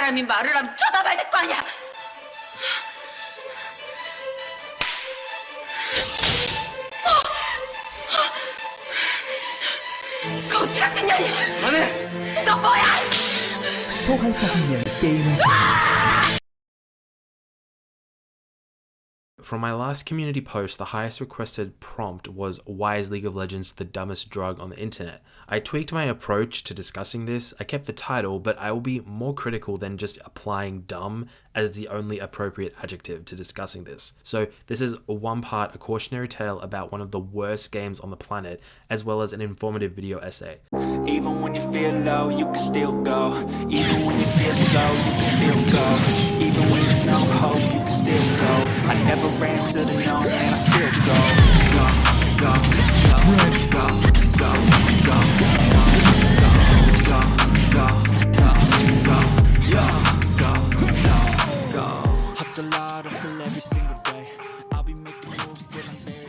사람이 말을 하면 쳐다봐야 될 거 아니야. 거지 같은 년이. 안해. 너 뭐야? 소환사한 명이 게임을 종료했습니다. From my last community post, the highest requested prompt was, why is League of Legends the dumbest drug on the internet? I tweaked my approach to discussing this. I kept the title, but I will be more critical than just applying dumb as the only appropriate adjective to discussing this. So this is one part a cautionary tale about one of the worst games on the planet, as well as an informative video essay. Even when you feel low, you can still go. Even when you feel slow, you can still go. Even when there's no hope, you can still go. I never answer to no, and I still go. Go, go, go, go, go, go, go, go, go, go, go. Hustle hard, hustle every single day. I'll be making moves till I'm buried.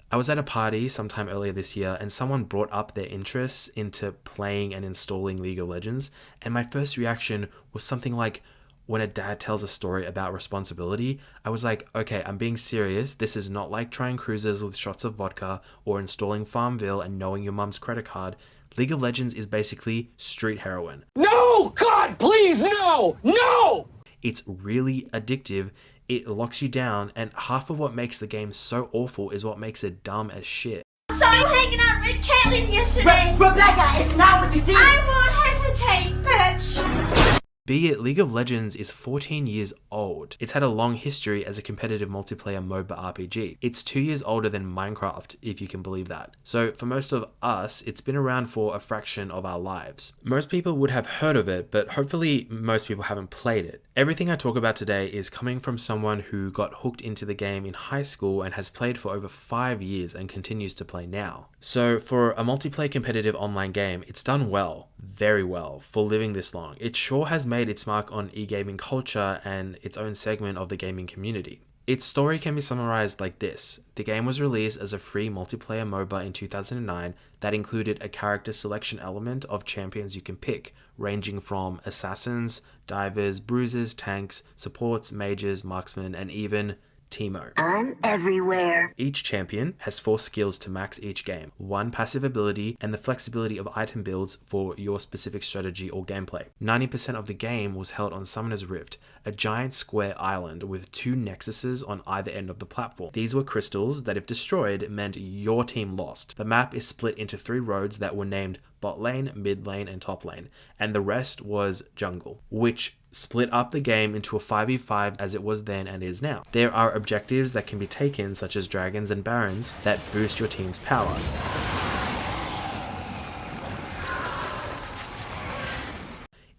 I was at a party sometime earlier this year and someone brought up their interests into playing and installing League of Legends, and my first reaction was something like, when a dad tells a story about responsibility, I was like, okay, I'm being serious. This is not like trying cruisers with shots of vodka or installing Farmville and knowing your mum's credit card. League of Legends is basically street heroin. No! God, please, no! No! It's really addictive. It locks you down, and half of what makes the game so awful is what makes it dumb as shit. So hanging out with Caitlin yesterday. Rebecca, it's not what you think. I won't hesitate, bitch. Be it, League of Legends is 14 years old. It's had a long history as a competitive multiplayer MOBA RPG. It's 2 years older than Minecraft, if you can believe that. So for most of us, it's been around for a fraction of our lives. Most people would have heard of it, but hopefully most people haven't played it. Everything I talk about today is coming from someone who got hooked into the game in high school and has played for over 5 years and continues to play now. So for a multiplayer competitive online game, it's done well, very well, for living this long. It sure has made its mark on e-gaming culture and its own segment of the gaming community. Its story can be summarized like this. The game was released as a free multiplayer MOBA in 2009 that included a character selection element of champions you can pick, ranging from assassins, divers, bruisers, tanks, supports, mages, marksmen, and even Teemo. I'm everywhere. Each champion has 4 skills to max each game, 1 passive ability, and the flexibility of item builds for your specific strategy or gameplay. 90% of the game was held on Summoner's Rift, a giant square island with 2 nexuses on either end of the platform. These were crystals that, if destroyed, meant your team lost. The map is split into 3 roads that were named bot lane, mid lane, and top lane, and the rest was jungle, which split up the game into a 5v5 as it was then and is now. There are objectives that can be taken, such as dragons and barons, that boost your team's power.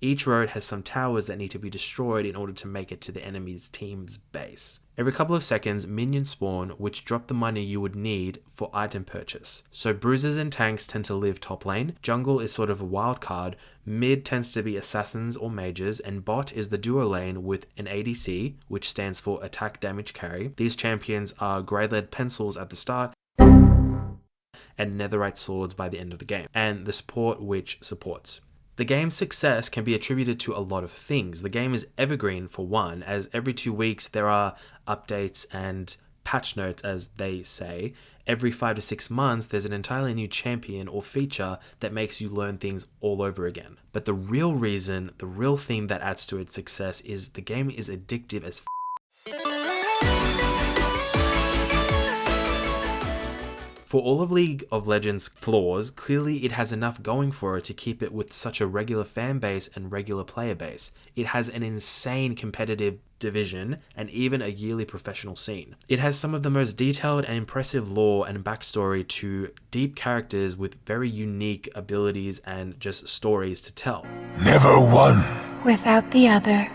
Each road has some towers that need to be destroyed in order to make it to the enemy's team's base. Every couple of seconds, minions spawn, which drop the money you would need for item purchase. So bruisers and tanks tend to live top lane, jungle is sort of a wild card, mid tends to be assassins or mages, and bot is the duo lane with an ADC, which stands for attack damage carry. These champions are grey lead pencils at the start, and netherite swords by the end of the game, and the support which supports. The game's success can be attributed to a lot of things. The game is evergreen for one, as every 2 weeks there are updates and patch notes, as they say. Every 5 to 6 months there's an entirely new champion or feature that makes you learn things all over again. But the real reason, the real theme that adds to its success is the game is addictive as For all of League of Legends' flaws, clearly it has enough going for it to keep it with such a regular fan base and regular player base. It has an insane competitive division and even a yearly professional scene. It has some of the most detailed and impressive lore and backstory to deep characters with very unique abilities and just stories to tell. Never one Without the other.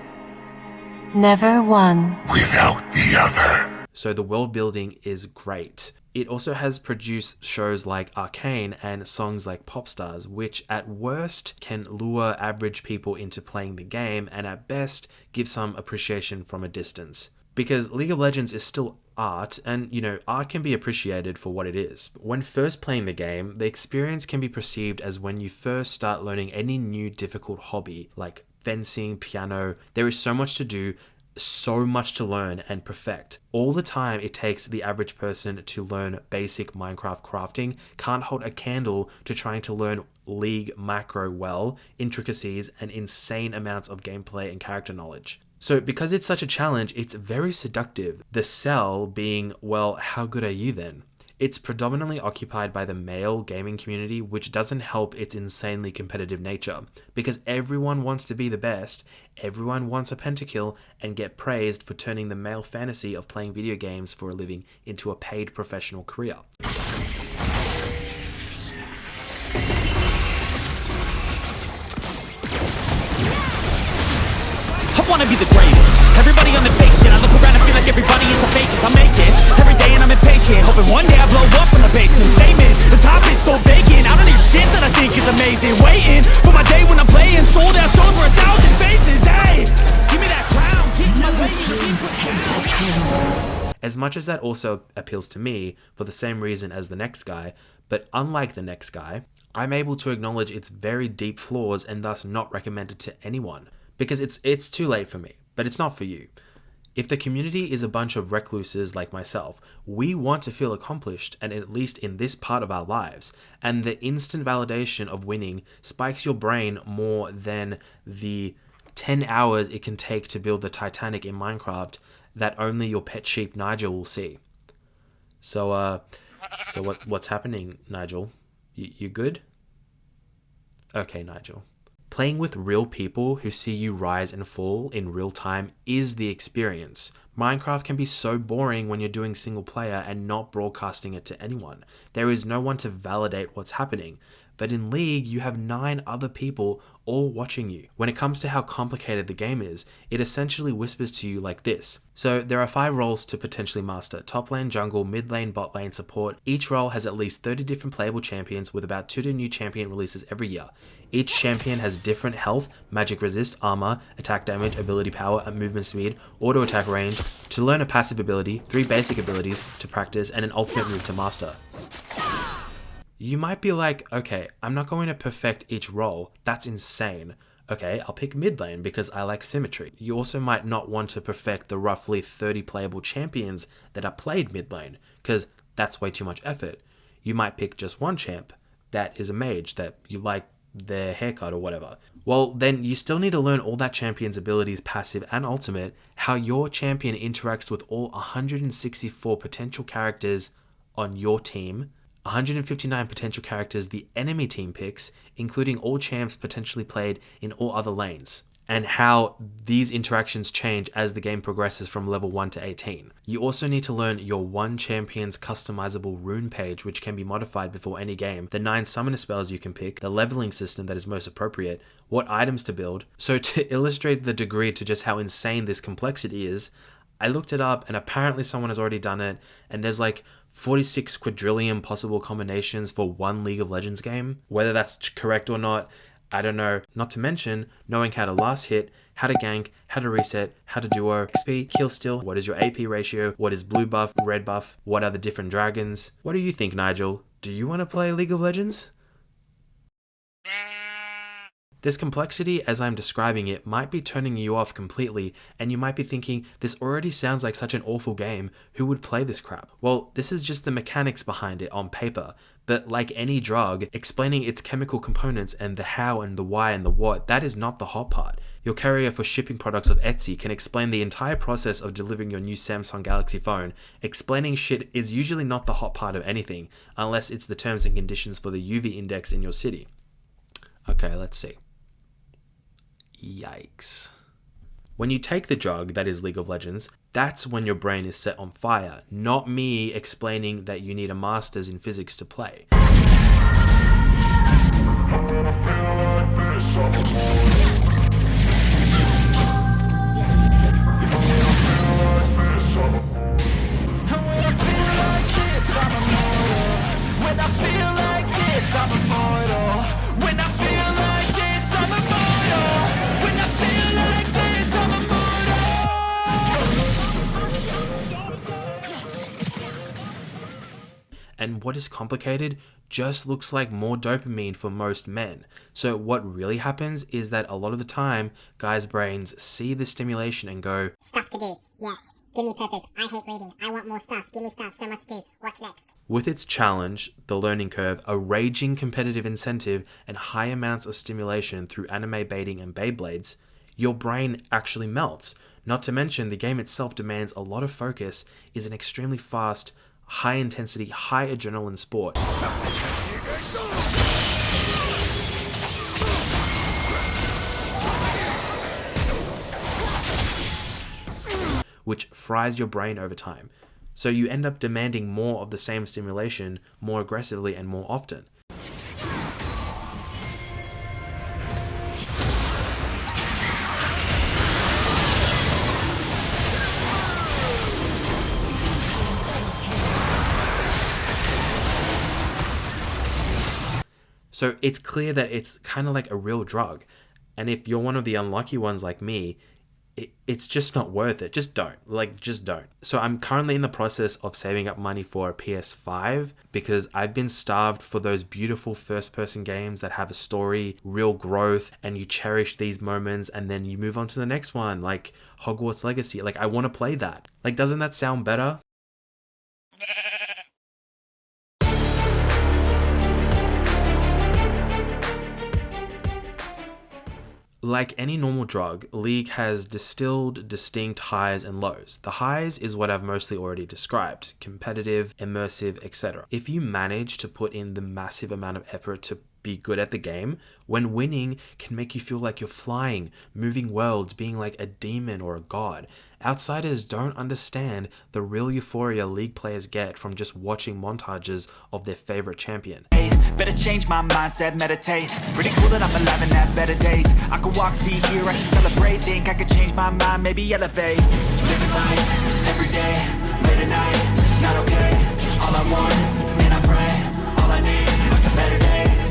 Never one without the other. So the world building is great. It also has produced shows like Arcane and songs like Popstars, which at worst can lure average people into playing the game and at best give some appreciation from a distance. Because League of Legends is still art, and art can be appreciated for what it is. When first playing the game, the experience can be perceived as when you first start learning any new difficult hobby like fencing, piano. There is so much to do, so much to learn and perfect. All the time it takes the average person to learn basic Minecraft crafting can't hold a candle to trying to learn League macro well, intricacies, and insane amounts of gameplay and character knowledge. So because it's such a challenge, it's very seductive. The sell being, well, how good are you then? It's predominantly occupied by the male gaming community, which doesn't help its insanely competitive nature, because everyone wants to be the best, everyone wants a pentakill, and get praised for turning the male fantasy of playing video games for a living into a paid professional career. I wanna be the greatest. Everybody on the fake shit. I look around and feel like everybody is the fakest. I make it every day and I'm impatient, hoping one day I blow up from the basement. Statement, the top is so vacant. I don't need shit that I think is amazing. Waiting for my day when I'm playing sold out shows for 1,000 faces. Hey, give me that crown, keep my way. As much as that also appeals to me for the same reason as the next guy, but unlike the next guy, I'm able to acknowledge its very deep flaws and thus not recommend it to anyone. Because it's too late for me, but it's not for you. If the community is a bunch of recluses like myself, we want to feel accomplished, and at least in this part of our lives, and the instant validation of winning spikes your brain more than the 10 hours it can take to build the Titanic in Minecraft that only your pet sheep Nigel will see. So what's happening, Nigel? You good? Okay, Nigel. Playing with real people who see you rise and fall in real time is the experience. Minecraft can be so boring when you're doing single player and not broadcasting it to anyone. There is no one to validate what's happening. But in League, you have 9 other people all watching you. When it comes to how complicated the game is, it essentially whispers to you like this. So there are 5 roles to potentially master: top lane, jungle, mid lane, bot lane, support. Each role has at least 30 different playable champions with about 2 new champion releases every year. Each champion has different health, magic resist, armor, attack damage, ability power, and movement speed, auto attack range, to learn a passive ability, 3 basic abilities to practice, and an ultimate move to master. You might be like, okay, I'm not going to perfect each role. That's insane. Okay, I'll pick mid lane because I like symmetry. You also might not want to perfect the roughly 30 playable champions that are played mid lane, because that's way too much effort. You might pick just one champ that is a mage that you like their haircut or whatever. Well, then you still need to learn all that champion's abilities, passive and ultimate, how your champion interacts with all 164 potential characters on your team, 159 potential characters the enemy team picks, including all champs potentially played in all other lanes, and how these interactions change as the game progresses from level 1 to 18. You also need to learn your one champion's customizable rune page, which can be modified before any game, the 9 summoner spells you can pick, the leveling system that is most appropriate, what items to build. So to illustrate the degree to just how insane this complexity is, I looked it up and apparently someone has already done it, and there's like 46 quadrillion possible combinations for one League of Legends game. Whether that's correct or not, I don't know. Not to mention knowing how to last hit, how to gank, how to reset, how to duo, XP, kill steal, what is your AP ratio, what is blue buff, red buff, what are the different dragons. What do you think, Nigel? Do you want to play League of Legends? This complexity, as I'm describing it, might be turning you off completely, and you might be thinking, this already sounds like such an awful game, who would play this crap? Well, this is just the mechanics behind it on paper, but like any drug, explaining its chemical components and the how and the why and the what, that is not the hot part. Your carrier for shipping products of Etsy can explain the entire process of delivering your new Samsung Galaxy phone. Explaining shit is usually not the hot part of anything, unless it's the terms and conditions for the UV index in your city. Okay, let's see. Yikes. When you take the drug that is League of Legends, that's when your brain is set on fire, not me explaining that you need a master's in physics to play. and what is complicated just looks like more dopamine for most men. So what really happens is that a lot of the time, guys' brains see the stimulation and go, stuff to do, yes. Give me purpose. I hate reading. I want more stuff. Give me stuff. So much to do. What's next? With its challenge, the learning curve, a raging competitive incentive, and high amounts of stimulation through anime baiting and Beyblades, your brain actually melts. Not to mention, the game itself demands a lot of focus, is an extremely fast, high intensity, high adrenaline sport. Which fries your brain over time. So you end up demanding more of the same stimulation more aggressively and more often. So it's clear that it's kind of like a real drug. And if you're one of the unlucky ones like me, it's just not worth it. Just don't. Just don't. So I'm currently in the process of saving up money for a PS5 because I've been starved for those beautiful first-person games that have a story, real growth, and you cherish these moments and then you move on to the next one, like Hogwarts Legacy. I want to play that. Doesn't that sound better? Like any normal drug, League has distilled distinct highs and lows. The highs is what I've mostly already described: competitive, immersive, etc. If you manage to put in the massive amount of effort to be good at the game, when winning can make you feel like you're flying, moving worlds, being like a demon or a god. Outsiders don't understand the real euphoria League players get from just watching montages of their favorite champion. Better change my mindset, meditate. It's pretty cool that I'm alive and have better days. I could walk, see, hear, I should celebrate. Think I could change my mind, maybe elevate. Living life, every day, late at night, not okay. All I want is, and I pray, all I need are some better days.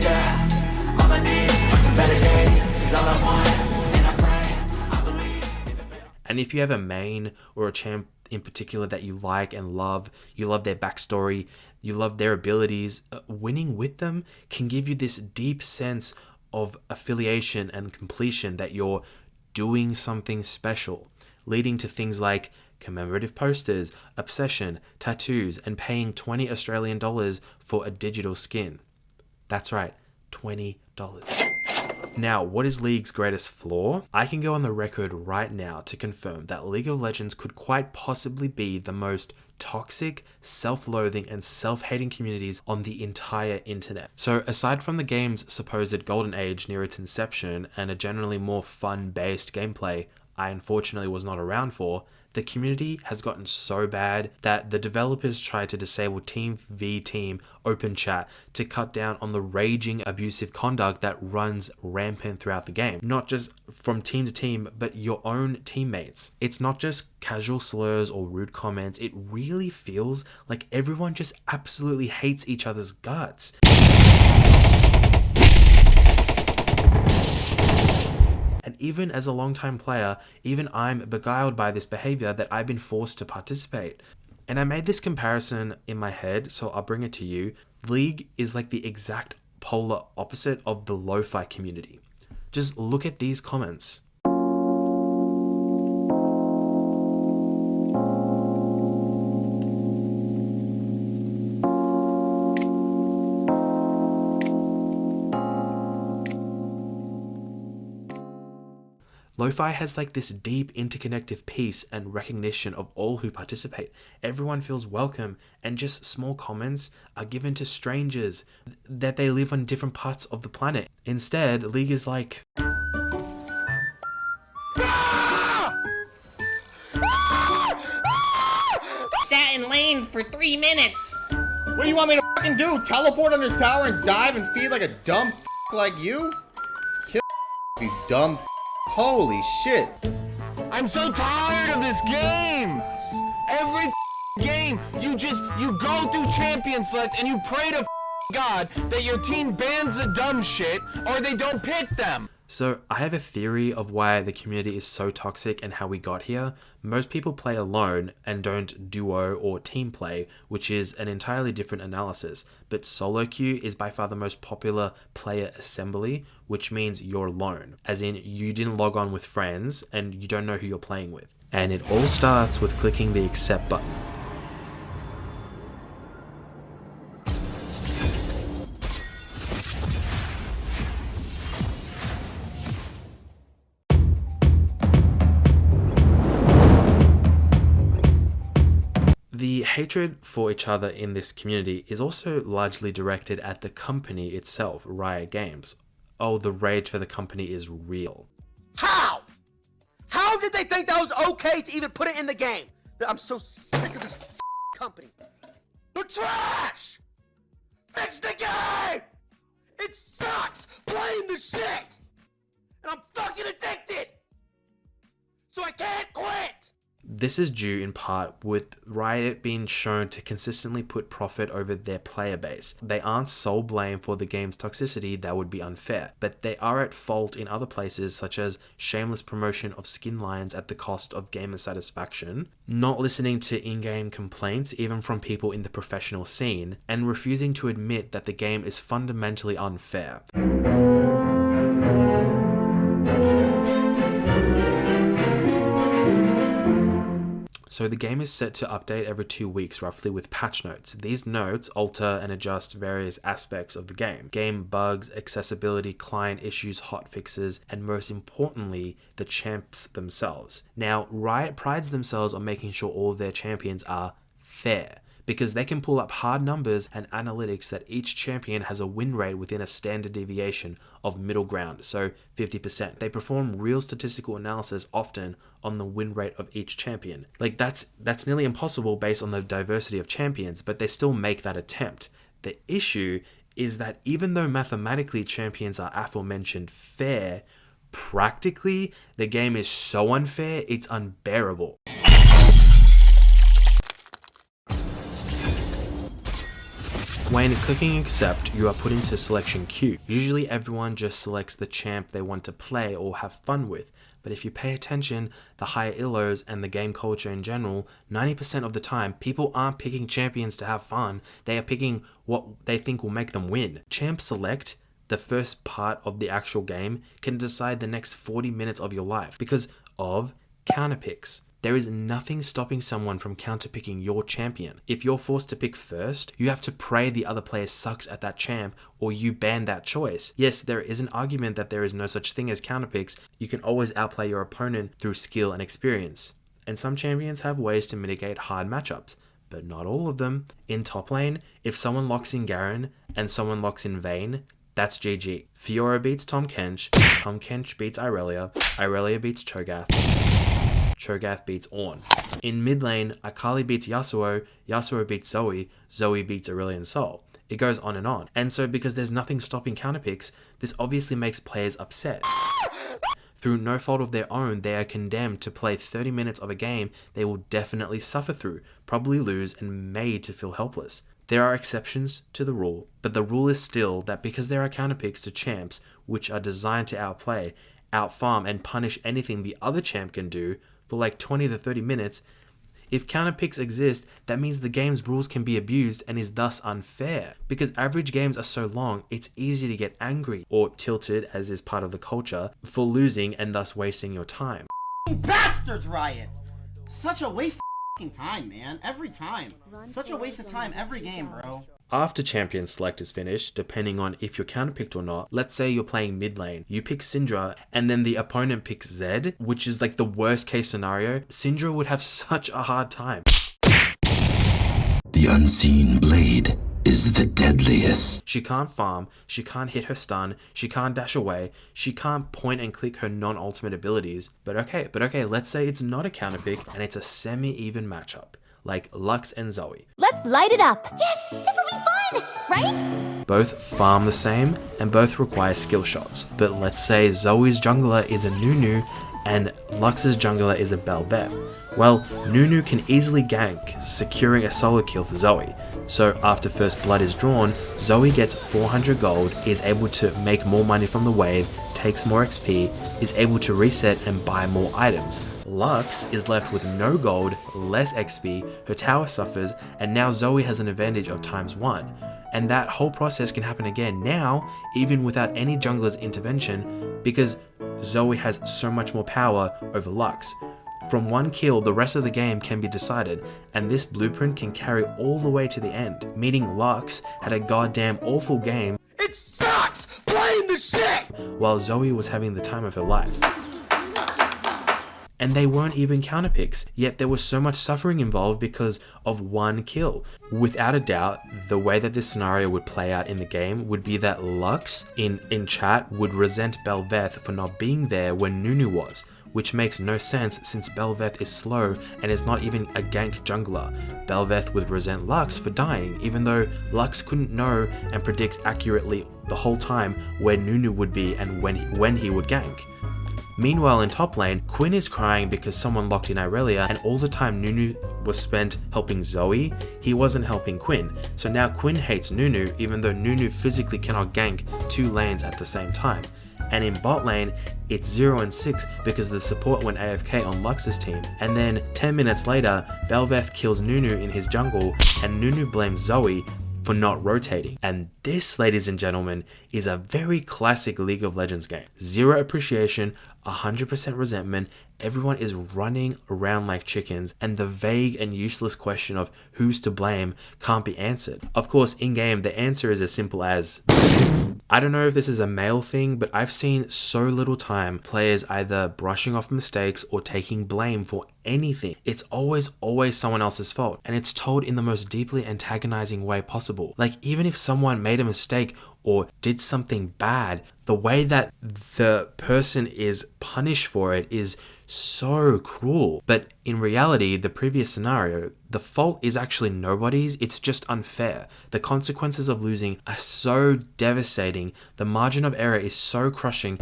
Yeah, all I need are some better days. Is all I want, and I pray, I believe in the better. And if you have a main or a champ in particular that you like and love, you love their backstory, you love their abilities, winning with them can give you this deep sense of affiliation and completion that you're doing something special, leading to things like commemorative posters, obsession, tattoos, and paying $20 Australian for a digital skin. That's right, $20. Now, what is League's greatest flaw? I can go on the record right now to confirm that League of Legends could quite possibly be the most toxic, self-loathing, and self-hating communities on the entire internet. So aside from the game's supposed golden age near its inception and a generally more fun-based gameplay I unfortunately was not around for, the community has gotten so bad that the developers tried to disable Team v Team open chat to cut down on the raging abusive conduct that runs rampant throughout the game. Not just from team to team, but your own teammates. It's not just casual slurs or rude comments, it really feels like everyone just absolutely hates each other's guts. And even as a longtime player, even I'm beguiled by this behavior that I've been forced to participate. And I made this comparison in my head, so I'll bring it to you. League is like the exact polar opposite of the Lofi community. Just look at these comments. Lofi has like this deep interconnective peace and recognition of all who participate. Everyone feels welcome, and just small comments are given to strangers that they live on different parts of the planet. Instead, League is like, sat in lane for 3 minutes. What do you want me to fucking do? Teleport under tower and dive and feed like a dumb like you? Kill you dumb. Holy shit. I'm so tired of this game. Every game, you go through champion select and you pray to God that your team bans the dumb shit or they don't pick them. So I have a theory of why the community is so toxic and how we got here. Most people play alone and don't duo or team play, which is an entirely different analysis. But solo queue is by far the most popular player assembly, which means you're alone. As in, you didn't log on with friends and you don't know who you're playing with. And it all starts with clicking the accept button. The hatred for each other in this community is also largely directed at the company itself, Riot Games. Oh, the rage for the company is real. How? How did they think that was okay to even put it in the game? I'm so sick of this company. They're trash! Fix the game! It sucks playing the shit! And I'm fucking addicted! So I can't quit! This is due in part with Riot being shown to consistently put profit over their player base. They aren't sole blame for the game's toxicity, that would be unfair, but they are at fault in other places such as shameless promotion of skin lines at the cost of gamer satisfaction, not listening to in-game complaints even from people in the professional scene, and refusing to admit that the game is fundamentally unfair. So the game is set to update every 2 weeks roughly with patch notes. These notes alter and adjust various aspects of the game bugs, accessibility, client issues, hotfixes, and most importantly, the champs themselves. Now, Riot prides themselves on making sure all of their champions are fair, because they can pull up hard numbers and analytics that each champion has a win rate within a standard deviation of middle ground, so 50%. They perform real statistical analysis often on the win rate of each champion. Like that's nearly impossible based on the diversity of champions, but they still make that attempt. The issue is that even though mathematically champions are aforementioned fair, practically the game is so unfair it's unbearable. When clicking accept, you are put into selection queue. Usually everyone just selects the champ they want to play or have fun with, but if you pay attention, the higher illos and the game culture in general, 90% of the time, people aren't picking champions to have fun, they are picking what they think will make them win. Champ select, the first part of the actual game, can decide the next 40 minutes of your life because of counter picks. There is nothing stopping someone from counterpicking your champion. If you're forced to pick first, you have to pray the other player sucks at that champ or you ban that choice. Yes, there is an argument that there is no such thing as counterpicks. You can always outplay your opponent through skill and experience. And some champions have ways to mitigate hard matchups, but not all of them. In top lane, if someone locks in Garen and someone locks in Vayne, that's GG. Fiora beats Tom Kench beats Irelia beats Cho'Gath beats Ornn. In mid lane, Akali beats Yasuo beats Zoe beats Aurelion Sol. It goes on. And so because there's nothing stopping counterpicks, this obviously makes players upset. Through no fault of their own, they are condemned to play 30 minutes of a game they will definitely suffer through, probably lose, and made to feel helpless. There are exceptions to the rule, but the rule is still that because there are counterpicks to champs which are designed to outplay, outfarm, and punish anything the other champ can do, for like 20 to 30 minutes, if counterpicks exist, that means the game's rules can be abused and is thus unfair. Because average games are so long, it's easy to get angry, or tilted, as is part of the culture, for losing and thus wasting your time. Bastards, Riot! Such a waste of time, man. Every time. Such a waste of time every game, bro. After champion select is finished, depending on if you're counterpicked or not, let's say you're playing mid lane, you pick Syndra, and then the opponent picks Zed, which is like the worst case scenario, Syndra would have such a hard time. The unseen blade is the deadliest. She can't farm, she can't hit her stun, she can't dash away, she can't point and click her non-ultimate abilities, but okay, let's say it's not a counterpick and it's a semi-even matchup, like Lux and Zoe. Let's light it up! Yes, this'll be fun, right? Both farm the same and both require skill shots, but let's say Zoe's jungler is a Nunu and Lux's jungler is a Bel'Veth. Well, Nunu can easily gank, securing a solo kill for Zoe. So after first blood is drawn, Zoe gets 400 gold, is able to make more money from the wave, takes more XP, is able to reset and buy more items. Lux is left with no gold, less XP, her tower suffers, and now Zoe has an advantage of ×1. And that whole process can happen again now, even without any jungler's intervention, because Zoe has so much more power over Lux. From one kill, the rest of the game can be decided, and this blueprint can carry all the way to the end, meaning Lux had a goddamn awful game. It sucks! Blame the shit! While Zoe was having the time of her life. And they weren't even counterpicks, yet there was so much suffering involved because of one kill. Without a doubt, the way that this scenario would play out in the game would be that Lux in chat would resent Bel'Veth for not being there when Nunu was, which makes no sense since Bel'Veth is slow and is not even a gank jungler. Bel'Veth would resent Lux for dying, even though Lux couldn't know and predict accurately the whole time where Nunu would be and when he would gank. Meanwhile in top lane, Quinn is crying because someone locked in Irelia, and all the time Nunu was spent helping Zoe, he wasn't helping Quinn. So now Quinn hates Nunu even though Nunu physically cannot gank 2 lanes at the same time. And in bot lane, it's 0 and 6 because the support went AFK on Lux's team. And then 10 minutes later, Bel'Veth kills Nunu in his jungle and Nunu blames Zoe for not rotating. And this, ladies and gentlemen, is a very classic League of Legends game. 0 appreciation, 100% resentment, everyone is running around like chickens, and the vague and useless question of who's to blame can't be answered. Of course, in-game, the answer is as simple as... I don't know if this is a male thing, but I've seen so little time players either brushing off mistakes or taking blame for anything. It's always someone else's fault, and it's told in the most deeply antagonizing way possible. Like, even if someone made a mistake or did something bad, the way that the person is punished for it is so cruel. But in reality, the previous scenario, the fault is actually nobody's, it's just unfair. The consequences of losing are so devastating, the margin of error is so crushing.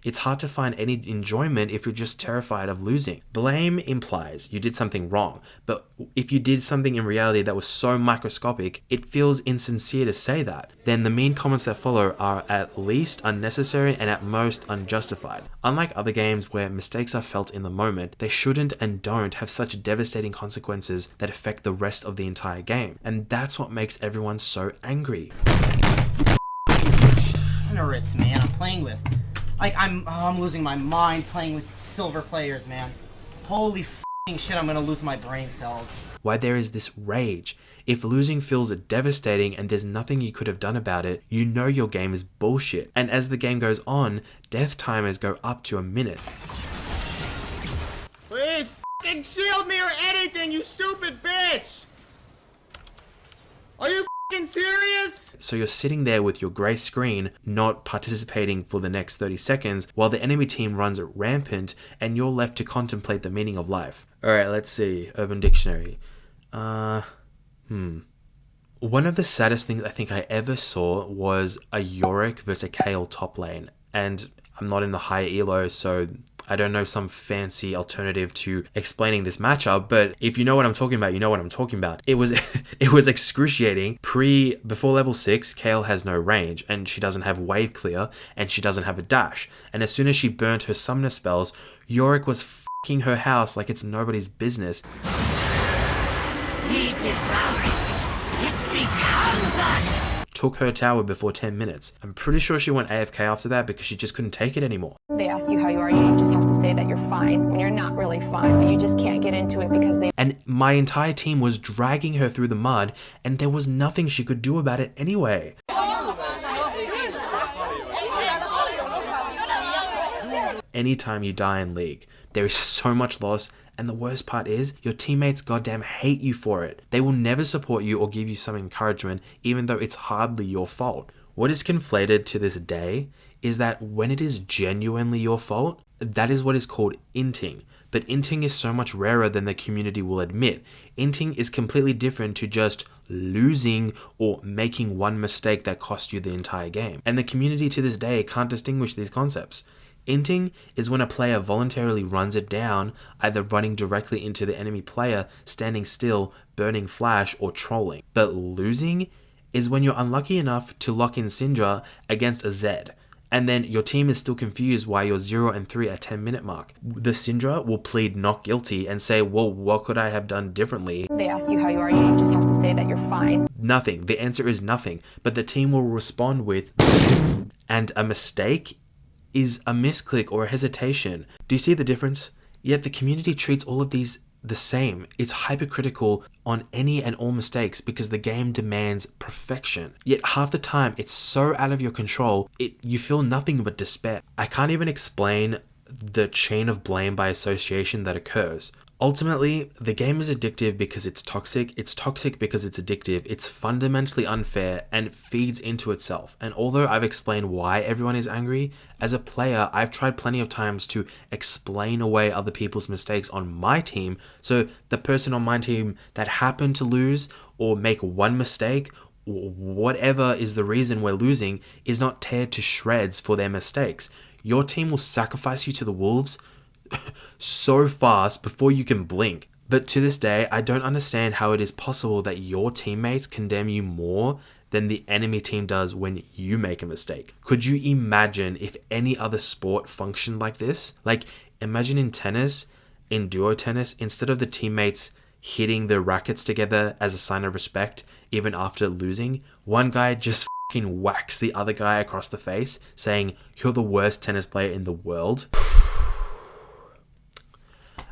It's hard to find any enjoyment if you're just terrified of losing. Blame implies you did something wrong, but if you did something in reality that was so microscopic, it feels insincere to say that. Then the mean comments that follow are at least unnecessary and at most unjustified. Unlike other games where mistakes are felt in the moment, they shouldn't and don't have such devastating consequences that affect the rest of the entire game. And that's what makes everyone so angry. Ignorance, man, I'm playing with. Like, I'm losing my mind playing with silver players, man. Holy f***ing shit, I'm gonna lose my brain cells. Why there is this rage. If losing feels devastating and there's nothing you could have done about it, you know your game is bullshit. And as the game goes on, death timers go up to a minute. Please f***ing shield me or anything, you stupid bitch! Are you f***ing serious? So you're sitting there with your grey screen, not participating for the next 30 seconds, while the enemy team runs rampant, and you're left to contemplate the meaning of life. Alright, let's see. Urban Dictionary. One of the saddest things I think I ever saw was a Yorick versus a Kayle top lane. And I'm not in the high elo, so I don't know some fancy alternative to explaining this matchup, but if you know what I'm talking about, you know what I'm talking about. It was excruciating. Before level 6, Kayle has no range, and she doesn't have wave clear, and she doesn't have a dash. And as soon as she burnt her summoner spells, Yorick was f***ing her house like it's nobody's business. We devour it. It becomes us. Took her tower before 10 minutes. I'm pretty sure she went AFK after that because she just couldn't take it anymore. They ask you how you are, you just have to say that you're fine when you're not really fine, but you just can't get into it because they... And my entire team was dragging her through the mud, and there was nothing she could do about it anyway. Anytime you die in League, there is so much loss, and the worst part is, your teammates goddamn hate you for it. They will never support you or give you some encouragement, even though it's hardly your fault. What is conflated to this day is that when it is genuinely your fault, that is what is called inting. But inting is so much rarer than the community will admit. Inting is completely different to just losing or making one mistake that cost you the entire game. And the community to this day can't distinguish these concepts. Inting is when a player voluntarily runs it down, either running directly into the enemy player, standing still, burning flash, or trolling. But losing is when you're unlucky enough to lock in Syndra against a Zed, and then your team is still confused why you're 0 and 3 at 10-minute mark. The Syndra will plead not guilty and say, well, what could I have done differently? They ask you how you are, you just have to say that you're fine. Nothing. The answer is nothing. But the team will respond with, and a mistake is a misclick or a hesitation. Do you see the difference? Yet the community treats all of these the same. It's hypercritical on any and all mistakes because the game demands perfection. Yet half the time it's so out of your control, you feel nothing but despair. I can't even explain the chain of blame by association that occurs. Ultimately, the game is addictive because it's toxic because it's addictive, it's fundamentally unfair and feeds into itself. And although I've explained why everyone is angry, as a player, I've tried plenty of times to explain away other people's mistakes on my team, so the person on my team that happened to lose or make one mistake, or whatever is the reason we're losing, is not teared to shreds for their mistakes. Your team will sacrifice you to the wolves so fast before you can blink. But to this day, I don't understand how it is possible that your teammates condemn you more than the enemy team does when you make a mistake. Could you imagine if any other sport functioned like this? Like, imagine in tennis, in duo tennis, instead of the teammates hitting the rackets together as a sign of respect, even after losing, one guy just fucking whacks the other guy across the face, saying, "You're the worst tennis player in the world."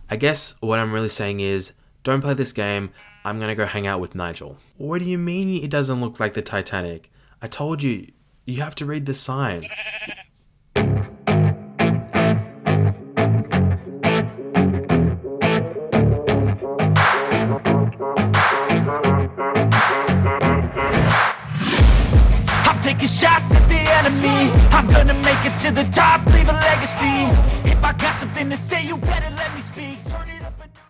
I guess what I'm really saying is, don't play this game, I'm gonna go hang out with Nigel. What do you mean it doesn't look like the Titanic? I told you, you have to read the sign. I'm taking shots at the enemy. I'm gonna make it to the top, leave a legacy. If I got something to say, you better let me speak.